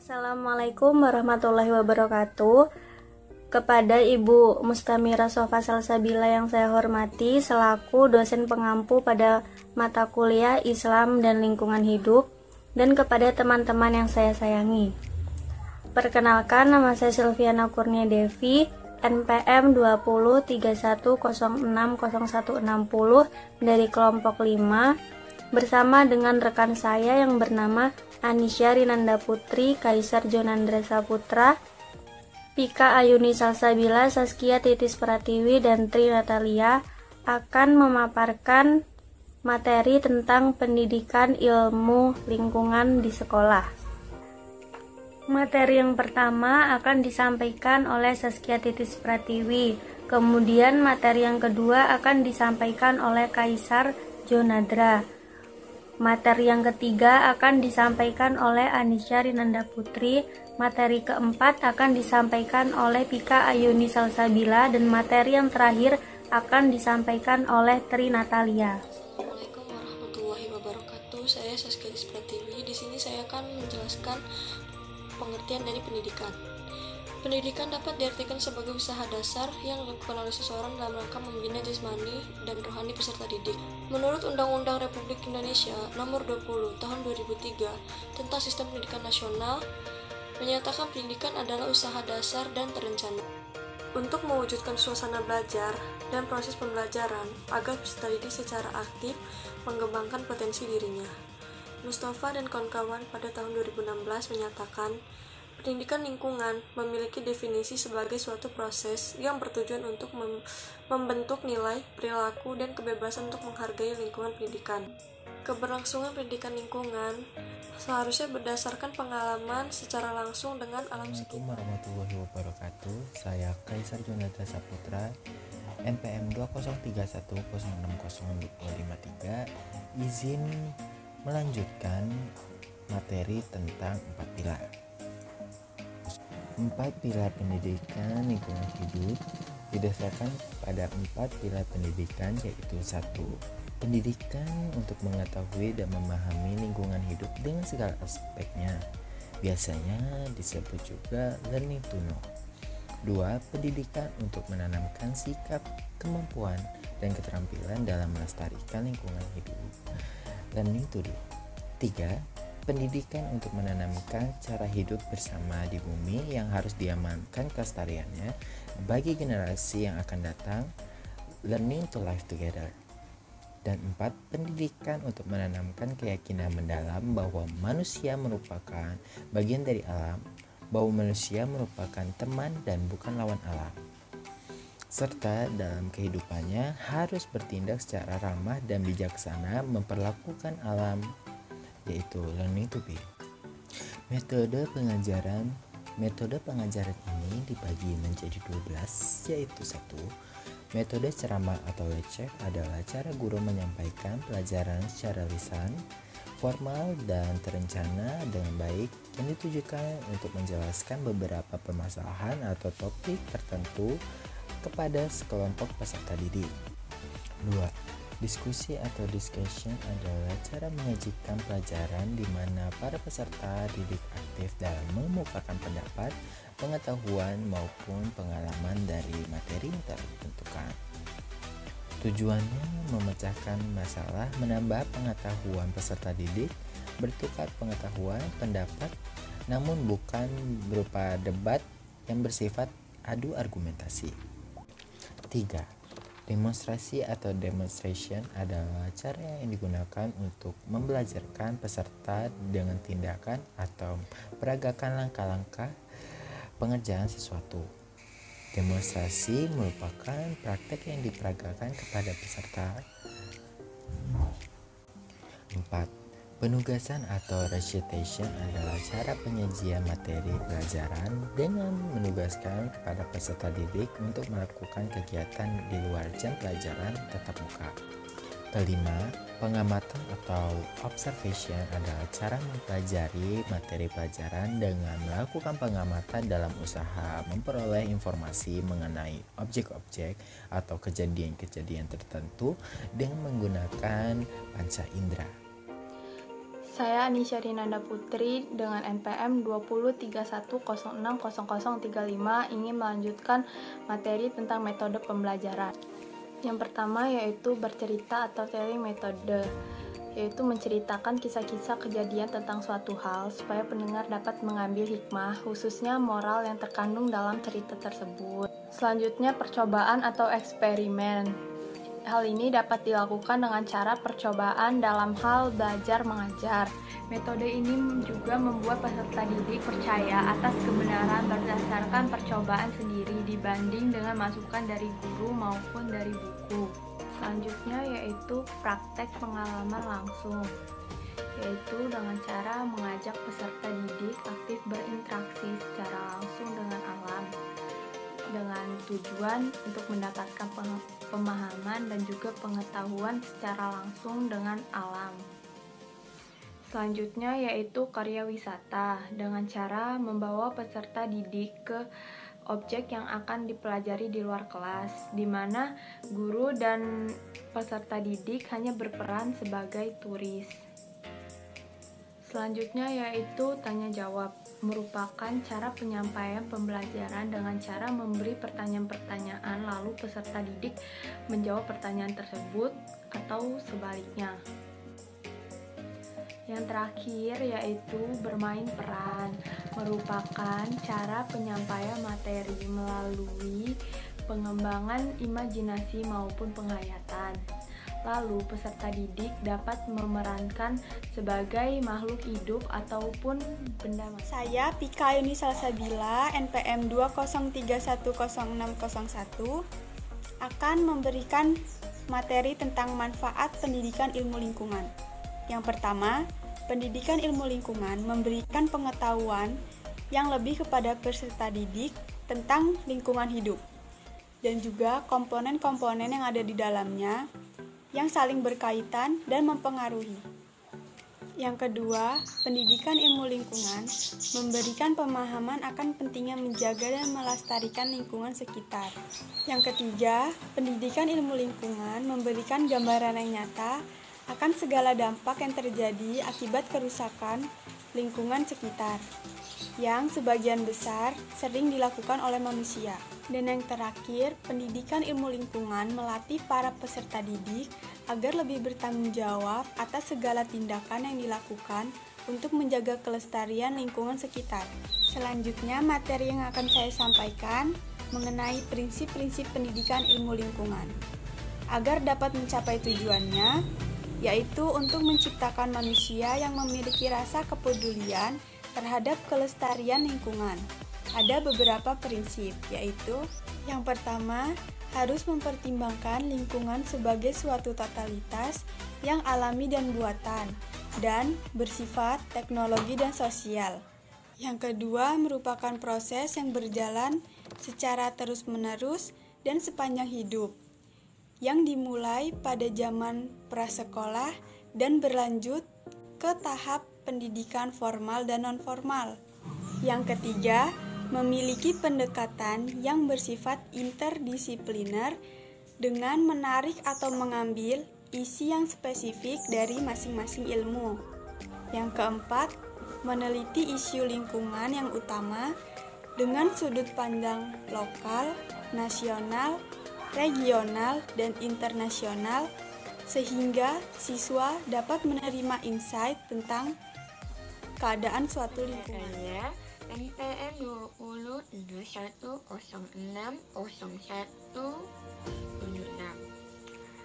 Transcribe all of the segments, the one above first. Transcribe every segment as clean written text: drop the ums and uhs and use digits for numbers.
Assalamualaikum warahmatullahi wabarakatuh. Kepada Ibu Mustamira Sofa Salsabila yang saya hormati selaku dosen pengampu pada mata kuliah Islam dan Lingkungan Hidup, dan kepada teman-teman yang saya sayangi. Perkenalkan, nama saya Silviana Kurnia Devi, NPM 2031060160 dari kelompok 5, bersama dengan rekan saya yang bernama Anisya Rinanda Putri, Kaisar Jonandra Saputra, Pika Ayuni Salsabila, Saskia Titis Pratiwi, dan Tri Natalia akan memaparkan materi tentang pendidikan ilmu lingkungan di sekolah. Materi yang pertama akan disampaikan oleh Saskia Titis Pratiwi, kemudian materi yang kedua akan disampaikan oleh Kaisar Jonandra. Materi yang ketiga akan disampaikan oleh Anisya Rinanda Putri, materi keempat akan disampaikan oleh Pika Ayuni Salsabila, dan materi yang terakhir akan disampaikan oleh Tri Natalia. Assalamualaikum warahmatullahi wabarakatuh. Saya Saskia Titis Pratiwi. Di sini saya akan menjelaskan pengertian dari pendidikan. Pendidikan dapat diartikan sebagai usaha dasar yang dilakukan oleh seseorang dalam rangka membina jasmani dan rohani peserta didik. Menurut Undang-Undang Republik Indonesia Nomor 20 Tahun 2003 tentang Sistem Pendidikan Nasional, menyatakan pendidikan adalah usaha dasar dan terencana untuk mewujudkan suasana belajar dan proses pembelajaran agar peserta didik secara aktif mengembangkan potensi dirinya. Mustafa dan kawan-kawan pada tahun 2016 menyatakan pendidikan lingkungan memiliki definisi sebagai suatu proses yang bertujuan untuk membentuk nilai, perilaku, dan kebebasan untuk menghargai lingkungan pendidikan. Keberlangsungan pendidikan lingkungan seharusnya berdasarkan pengalaman secara langsung dengan alam sekitar. Assalamualaikum warahmatullahi wabarakatuh. Saya Kaisar Jonandra Saputra, NPM 2031060253, izin melanjutkan materi tentang 4 pilar. 4 pilar pendidikan lingkungan hidup didasarkan pada 4 pilar pendidikan, yaitu 1. Pendidikan untuk mengetahui dan memahami lingkungan hidup dengan segala aspeknya, biasanya disebut juga learning to know. 2. Pendidikan untuk menanamkan sikap, kemampuan, dan keterampilan dalam melestarikan lingkungan hidup, learning to do. 3. Pendidikan untuk menanamkan cara hidup bersama di bumi yang harus diamankan kelestariannya bagi generasi yang akan datang, learning to live together. Dan 4. Pendidikan untuk menanamkan keyakinan mendalam bahwa manusia merupakan bagian dari alam, bahwa manusia merupakan teman dan bukan lawan alam, serta dalam kehidupannya harus bertindak secara ramah dan bijaksana memperlakukan alam, yaitu learning to be. Metode pengajaran ini dibagi menjadi 12, yaitu 1. Metode ceramah atau lecture adalah cara guru menyampaikan pelajaran secara lisan, formal dan terencana dengan baik, yang ditujukan untuk menjelaskan beberapa permasalahan atau topik tertentu kepada sekelompok peserta didik. 2. Diskusi atau discussion adalah cara menyajikan pelajaran di mana para peserta didik aktif dalam mengemukakan pendapat, pengetahuan maupun pengalaman dari materi yang tertentukan. Tujuannya memecahkan masalah, menambah pengetahuan peserta didik, bertukar pengetahuan, pendapat, namun bukan berupa debat yang bersifat adu argumentasi. 3. Demonstrasi atau demonstration adalah cara yang digunakan untuk membelajarkan peserta dengan tindakan atau peragakan langkah-langkah pengerjaan sesuatu. Demonstrasi merupakan praktek yang diperagakan kepada peserta. 4. Penugasan atau recitation adalah cara penyajian materi pelajaran dengan menugaskan kepada peserta didik untuk melakukan kegiatan di luar jam pelajaran tatap muka. 5. Pengamatan atau observation adalah cara mempelajari materi pelajaran dengan melakukan pengamatan dalam usaha memperoleh informasi mengenai objek-objek atau kejadian-kejadian tertentu dengan menggunakan panca indera. Saya Anisya Rinanda Putri dengan NPM 2031060035 ingin melanjutkan materi tentang metode pembelajaran. Yang pertama yaitu bercerita atau telling metode, yaitu menceritakan kisah-kisah kejadian tentang suatu hal supaya pendengar dapat mengambil hikmah, khususnya moral yang terkandung dalam cerita tersebut. Selanjutnya percobaan atau eksperimen. Hal ini dapat dilakukan dengan cara percobaan dalam hal belajar mengajar. Metode ini juga membuat peserta didik percaya atas kebenaran berdasarkan percobaan sendiri dibanding dengan masukan dari guru maupun dari buku. Selanjutnya yaitu praktek pengalaman langsung, yaitu dengan cara mengajak peserta didik aktif berinteraksi secara langsung dengan alam, dengan tujuan untuk mendapatkan pemahaman dan juga pengetahuan secara langsung dengan alam. Selanjutnya yaitu karya wisata, dengan cara membawa peserta didik ke objek yang akan dipelajari di luar kelas, di mana guru dan peserta didik hanya berperan sebagai turis. Selanjutnya yaitu tanya jawab, merupakan cara penyampaian pembelajaran dengan cara memberi pertanyaan-pertanyaan lalu peserta didik menjawab pertanyaan tersebut atau sebaliknya. Yang terakhir yaitu bermain peran, merupakan cara penyampaian materi melalui pengembangan imajinasi maupun penghayatan. Lalu peserta didik dapat memerankan sebagai makhluk hidup ataupun benda mati. Saya Pika Yuni Salsabila, NPM 20310601, akan memberikan materi tentang manfaat pendidikan ilmu lingkungan. Yang pertama, pendidikan ilmu lingkungan memberikan pengetahuan yang lebih kepada peserta didik tentang lingkungan hidup dan juga komponen-komponen yang ada di dalamnya yang saling berkaitan dan mempengaruhi. Yang kedua, pendidikan ilmu lingkungan memberikan pemahaman akan pentingnya menjaga dan melestarikan lingkungan sekitar. Yang ketiga, pendidikan ilmu lingkungan memberikan gambaran yang nyata akan segala dampak yang terjadi akibat kerusakan lingkungan sekitar, yang sebagian besar sering dilakukan oleh manusia. Dan yang terakhir, pendidikan ilmu lingkungan melatih para peserta didik agar lebih bertanggung jawab atas segala tindakan yang dilakukan untuk menjaga kelestarian lingkungan sekitar. Selanjutnya, materi yang akan saya sampaikan mengenai prinsip-prinsip pendidikan ilmu lingkungan. Agar dapat mencapai tujuannya, yaitu untuk menciptakan manusia yang memiliki rasa kepedulian terhadap kelestarian lingkungan. Ada beberapa prinsip, yaitu yang pertama, harus mempertimbangkan lingkungan sebagai suatu totalitas yang alami dan buatan, dan bersifat teknologi dan sosial. Yang kedua, merupakan proses yang berjalan secara terus-menerus dan sepanjang hidup, yang dimulai pada zaman prasekolah dan berlanjut ke tahap pendidikan formal dan non-formal. Yang ketiga, memiliki pendekatan yang bersifat interdisipliner dengan menarik atau mengambil isi yang spesifik dari masing-masing ilmu. Yang keempat, meneliti isu lingkungan yang utama dengan sudut pandang lokal, nasional, regional, dan internasional sehingga siswa dapat menerima insight tentang keadaan suatu lingkungan. NPM 2031060176.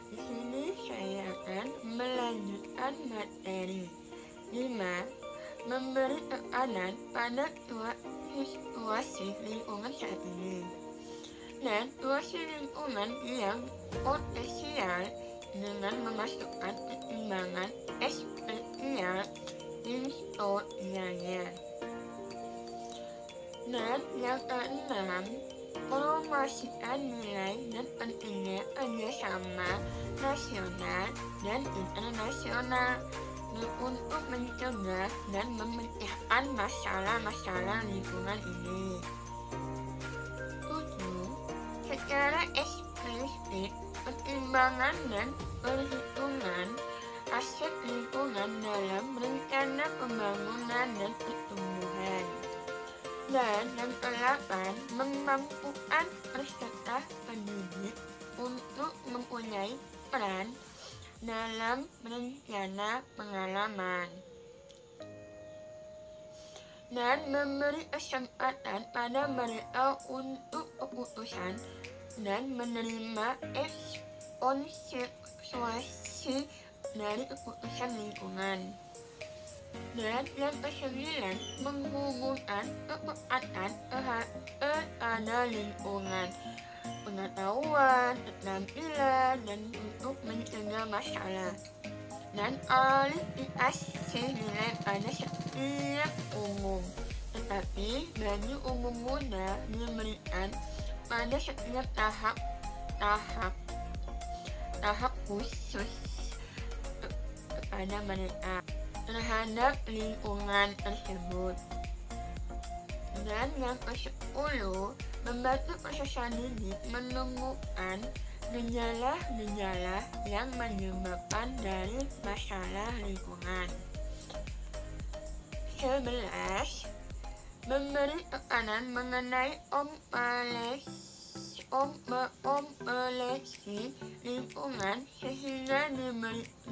Di sini saya akan melanjutkan materi 5. Memberi tekanan pada situasi lingkungan saat ini dan situasi lingkungan yang potensial dengan memasukkan pertimbangan spesial historianya. Dan yang keenam, promosikan nilai dan pentingnya kerjasama nasional dan internasional untuk mencegah dan memecahkan masalah-masalah lingkungan ini. 7. Secara eksplisit, pertimbangan dan perhitungan aspek lingkungan dalam rencana pembangunan dan pertumbuhan. Dan yang ke-8, memampukan peserta pendidik untuk mempunyai peran dalam rencana pengalaman dan memberi kesempatan pada mereka untuk keputusan dan menerima konsekuensi dari keputusan lingkungan. Dan yang ke-9, menghubungkan kekuatan terhadap lingkungan, pengetahuan, keterampilan, dan untuk mencegah masalah. Dan kualifikasi nilai pada setiap umum, tetapi bagi umum muda diberikan pada setiap tahap khusus kepada mereka terhadap lingkungan tersebut. Dan yang ke-10, membantu peserta didik menemukan gejala-gejala yang menyebabkan dari masalah lingkungan. 11. Memberi tekanan mengenai kompetensi lingkungan sehingga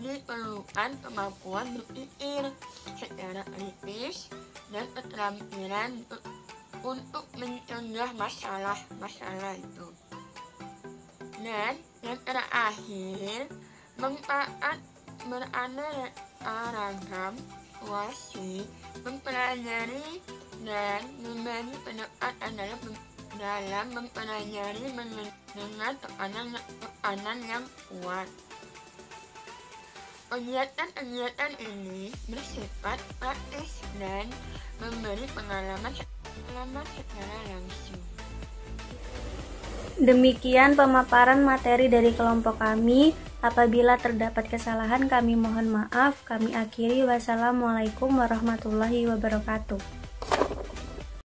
diperlukan kemampuan berpikir secara kritis dan keterampilan untuk mencegah masalah itu. Dan yang terakhir, manfaat beraneka ragam mempelajari dan membagi pendekatan dalam mempelajari dengan tekanan yang kuat. Kegiatan-kegiatan ini bersifat praktis dan memberi pengalaman secara langsung. Demikian pemaparan materi dari kelompok kami. Apabila terdapat kesalahan, kami mohon maaf. Kami akhiri. Wassalamualaikum warahmatullahi wabarakatuh.